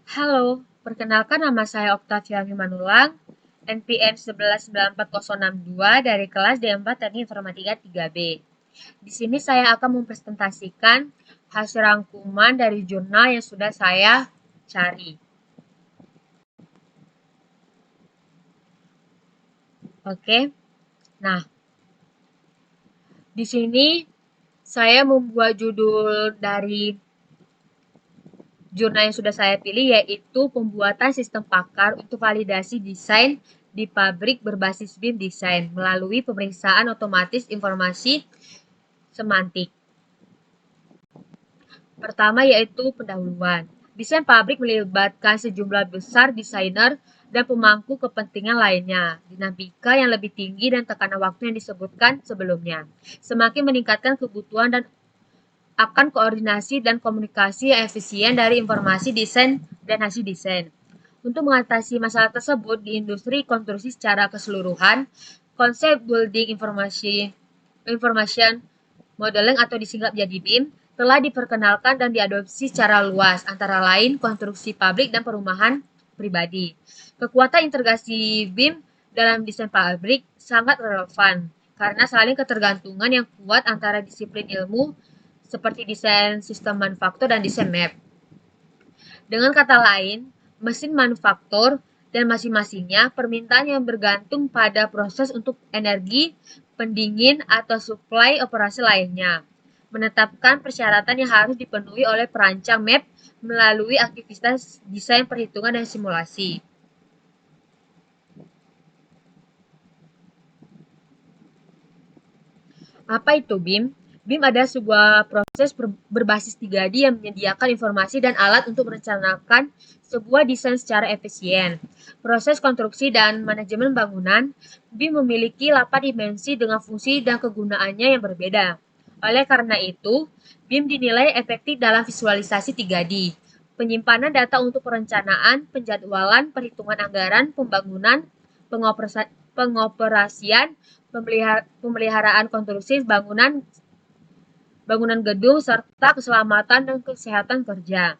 Halo, perkenalkan nama saya Oktavia Manulang, NPM 11946062 dari kelas D4 Teknik Informatika 3B. Di sini saya akan mempresentasikan hasil rangkuman dari jurnal yang sudah saya cari. Oke. Nah, di sini saya membuat judul dari jurnal yang sudah saya pilih yaitu pembuatan sistem pakar untuk validasi desain di pabrik berbasis BIM desain melalui pemeriksaan otomatis informasi semantik. Pertama yaitu pendahuluan. Desain pabrik melibatkan sejumlah besar desainer dan pemangku kepentingan lainnya. Dinamika yang lebih tinggi dan tekanan waktu yang disebutkan sebelumnya. Semakin meningkatkan kebutuhan dan akan koordinasi dan komunikasi yang efisien dari informasi desain dan hasil desain. Untuk mengatasi masalah tersebut di industri konstruksi secara keseluruhan, konsep building information modeling atau disingkat jadi BIM telah diperkenalkan dan diadopsi secara luas, antara lain konstruksi pabrik dan perumahan pribadi. Kekuatan integrasi BIM dalam desain pabrik sangat relevan karena saling ketergantungan yang kuat antara disiplin ilmu seperti desain sistem manufaktur dan desain map. Dengan kata lain, mesin manufaktur dan masing-masingnya permintaan yang bergantung pada proses untuk energi, pendingin, atau suplai operasi lainnya. Menetapkan persyaratan yang harus dipenuhi oleh perancang map melalui aktivitas desain perhitungan dan simulasi. Apa itu BIM? BIM adalah sebuah proses berbasis 3D yang menyediakan informasi dan alat untuk merencanakan sebuah desain secara efisien. Proses konstruksi dan manajemen bangunan, BIM memiliki 8 dimensi dengan fungsi dan kegunaannya yang berbeda. Oleh karena itu, BIM dinilai efektif dalam visualisasi 3D, penyimpanan data untuk perencanaan, penjadwalan, perhitungan anggaran, pembangunan, pengoperasian, pemeliharaan konstruksi bangunan gedung, serta keselamatan dan kesehatan kerja.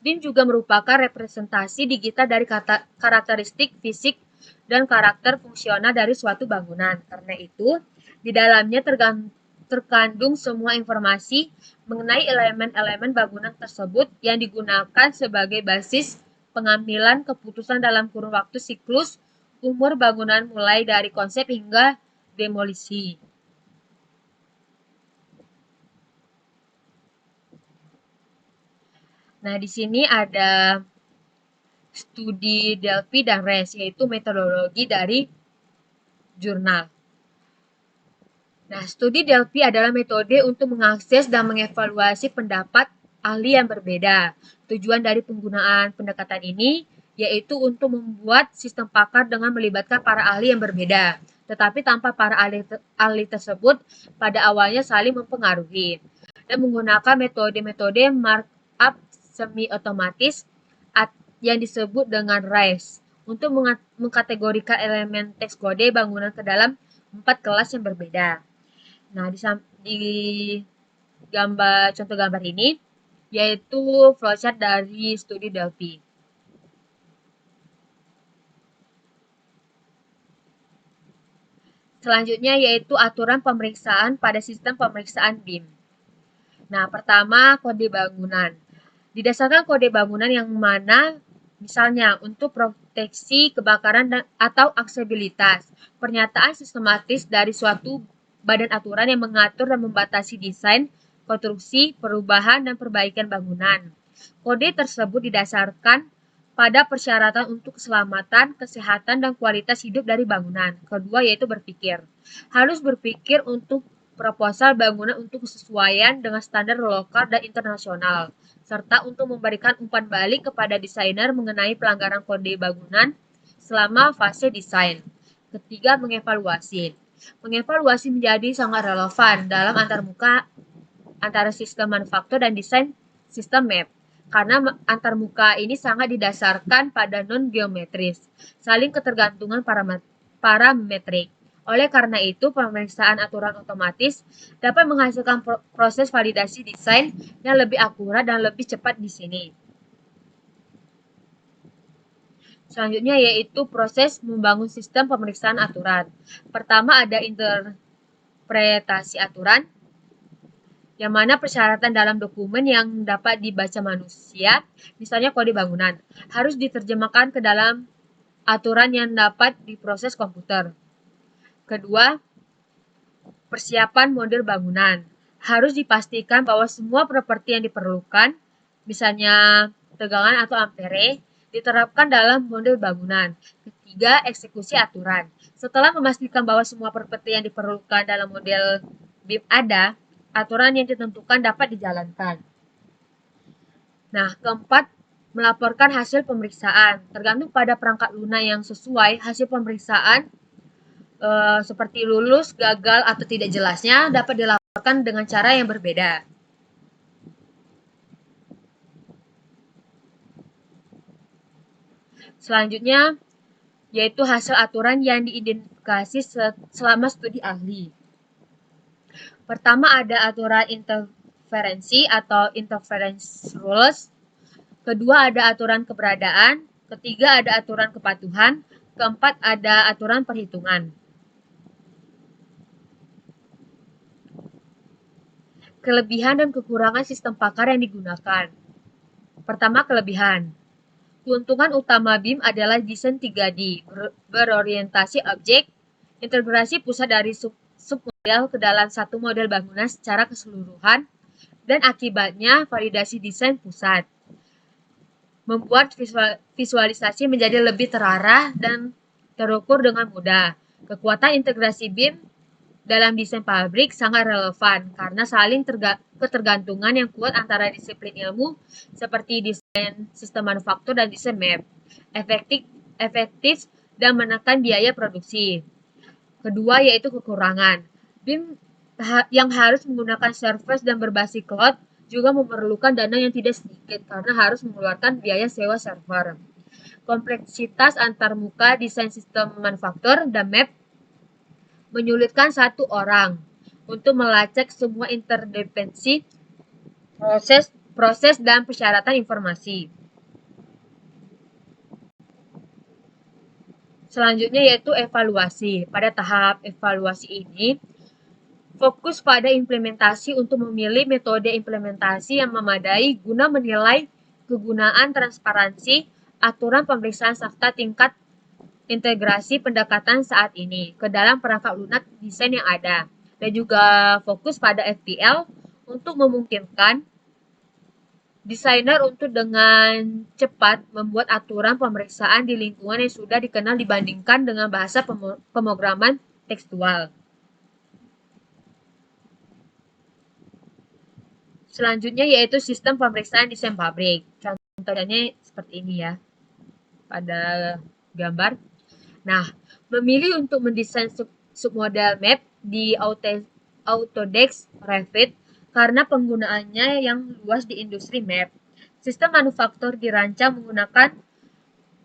BIM juga merupakan representasi digital dari karakteristik fisik dan karakter fungsional dari suatu bangunan. Karena itu, di dalamnya terkandung semua informasi mengenai elemen-elemen bangunan tersebut yang digunakan sebagai basis pengambilan keputusan dalam kurun waktu siklus umur bangunan mulai dari konsep hingga demolisi. Nah, di sini ada studi Delphi dan RES, yaitu metodologi dari jurnal. Nah, studi Delphi adalah metode untuk mengakses dan mengevaluasi pendapat ahli yang berbeda. Tujuan dari penggunaan pendekatan ini yaitu untuk membuat sistem pakar dengan melibatkan para ahli yang berbeda, tetapi tanpa para ahli tersebut pada awalnya saling mempengaruhi, dan menggunakan metode-metode markup semi-otomatis yang disebut dengan RISE untuk mengkategorikan elemen teks kode bangunan ke dalam 4 kelas yang berbeda. Nah, di contoh gambar ini yaitu flowchart dari studi Delphi. Selanjutnya yaitu aturan pemeriksaan pada sistem pemeriksaan BIM. Nah, pertama kode bangunan. Didasarkan kode bangunan yang mana misalnya untuk proteksi kebakaran atau aksesibilitas, pernyataan sistematis dari suatu badan aturan yang mengatur dan membatasi desain, konstruksi, perubahan, dan perbaikan bangunan. Kode tersebut didasarkan pada persyaratan untuk keselamatan, kesehatan, dan kualitas hidup dari bangunan. Kedua yaitu berpikir. Harus berpikir untuk proposal bangunan untuk kesesuaian dengan standar lokal dan internasional, serta untuk memberikan umpan balik kepada desainer mengenai pelanggaran kode bangunan selama fase desain. Ketiga, mengevaluasi. Mengevaluasi menjadi sangat relevan dalam antarmuka antara sistem manufaktur dan desain sistem map. Karena antarmuka ini sangat didasarkan pada non-geometris, saling ketergantungan parametrik. Oleh karena itu, pemeriksaan aturan otomatis dapat menghasilkan proses validasi desain yang lebih akurat dan lebih cepat di sini. Selanjutnya yaitu proses membangun sistem pemeriksaan aturan. Pertama ada interpretasi aturan, yang mana persyaratan dalam dokumen yang dapat dibaca manusia, misalnya kode bangunan, harus diterjemahkan ke dalam aturan yang dapat diproses komputer. Kedua, persiapan model bangunan. Harus dipastikan bahwa semua properti yang diperlukan, misalnya tegangan atau ampere, diterapkan dalam model bangunan. Ketiga, eksekusi aturan. Setelah memastikan bahwa semua properti yang diperlukan dalam model BIM ada, aturan yang ditentukan dapat dijalankan. Nah, keempat, melaporkan hasil pemeriksaan. Tergantung pada perangkat lunak yang sesuai, hasil pemeriksaan seperti lulus, gagal, atau tidak jelasnya dapat dilaporkan dengan cara yang berbeda. Selanjutnya, yaitu hasil aturan yang diidentifikasi selama studi ahli. Pertama ada aturan interferensi atau interference rules. Kedua ada aturan keberadaan. Ketiga ada aturan kepatuhan. Keempat ada aturan perhitungan. Kelebihan dan kekurangan sistem pakar yang digunakan. Pertama, kelebihan. Keuntungan utama BIM adalah desain 3D, berorientasi objek, integrasi pusat dari submodel ke dalam satu model bangunan secara keseluruhan, dan akibatnya validasi desain pusat. Membuat visualisasi menjadi lebih terarah dan terukur dengan mudah. Kekuatan integrasi BIM dalam desain pabrik sangat relevan karena saling ketergantungan yang kuat antara disiplin ilmu seperti desain sistem manufaktur dan desain map. Efektif dan menekan biaya produksi. Kedua yaitu kekurangan. BIM yang harus menggunakan service dan berbasis cloud juga memerlukan dana yang tidak sedikit karena harus mengeluarkan biaya sewa server. Kompleksitas antarmuka desain sistem manufaktur dan map menyulitkan satu orang untuk melacak semua interdependensi proses dan persyaratan informasi. Selanjutnya yaitu evaluasi. Pada tahap evaluasi ini, fokus pada implementasi untuk memilih metode implementasi yang memadai guna menilai kegunaan transparansi, aturan pemeriksaan serta tingkat integrasi pendekatan saat ini ke dalam perangkat lunak desain yang ada, dan juga fokus pada FPL untuk memungkinkan desainer untuk dengan cepat membuat aturan pemeriksaan di lingkungan yang sudah dikenal dibandingkan dengan bahasa pemrograman tekstual. Selanjutnya yaitu sistem pemeriksaan desain pabrik. Contohnya seperti ini ya pada gambar. Nah, memilih untuk mendesain submodel map di Autodesk Revit karena penggunaannya yang luas di industri map. Sistem manufaktur dirancang menggunakan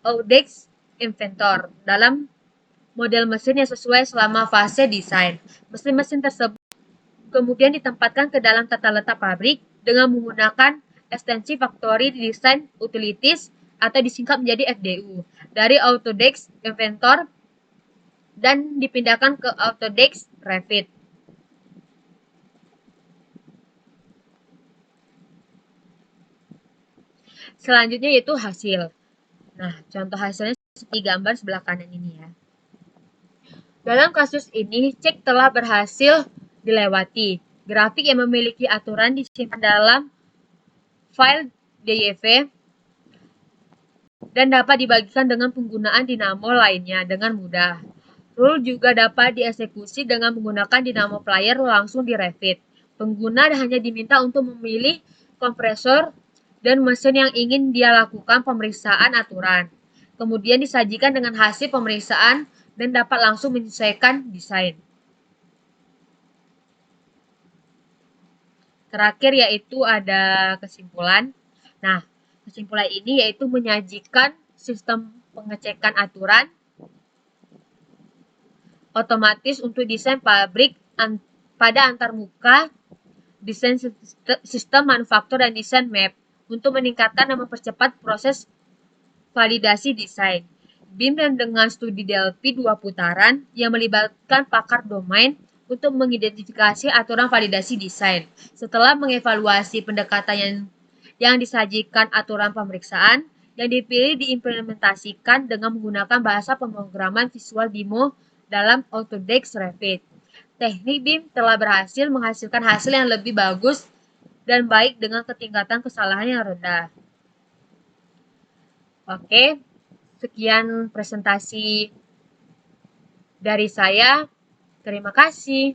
Autodesk Inventor dalam model mesin yang sesuai selama fase desain. Mesin-mesin tersebut kemudian ditempatkan ke dalam tata letak pabrik dengan menggunakan ekstensi Factory Design Utilities atau disingkat menjadi FDU dari Autodesk Inventor dan dipindahkan ke Autodesk Revit. Selanjutnya yaitu hasil. Nah, contoh hasilnya seperti gambar sebelah kanan ini ya. Dalam kasus ini, cek telah berhasil dilewati. Grafik yang memiliki aturan disimpan dalam file DYV dan dapat dibagikan dengan penggunaan dinamo lainnya dengan mudah. Rule juga dapat dieksekusi dengan menggunakan dinamo player langsung di Revit. Pengguna hanya diminta untuk memilih kompresor dan mesin yang ingin dia lakukan pemeriksaan aturan. Kemudian disajikan dengan hasil pemeriksaan dan dapat langsung menyesuaikan desain. Terakhir yaitu ada kesimpulan. Nah, kesimpulan ini yaitu menyajikan sistem pengecekan aturan otomatis untuk desain pabrik pada antarmuka, desain sistem manufaktur dan desain map untuk meningkatkan dan mempercepat proses validasi desain. BIM dan dengan studi Delphi 2 putaran yang melibatkan pakar domain untuk mengidentifikasi aturan validasi desain. Setelah mengevaluasi pendekatan yang disajikan aturan pemeriksaan, yang dipilih diimplementasikan dengan menggunakan bahasa pemrograman visual BIMO dalam Autodesk Revit. Teknik BIM telah berhasil menghasilkan hasil yang lebih bagus dan baik dengan ketingkatan kesalahan yang rendah. Oke, sekian presentasi dari saya. Terima kasih.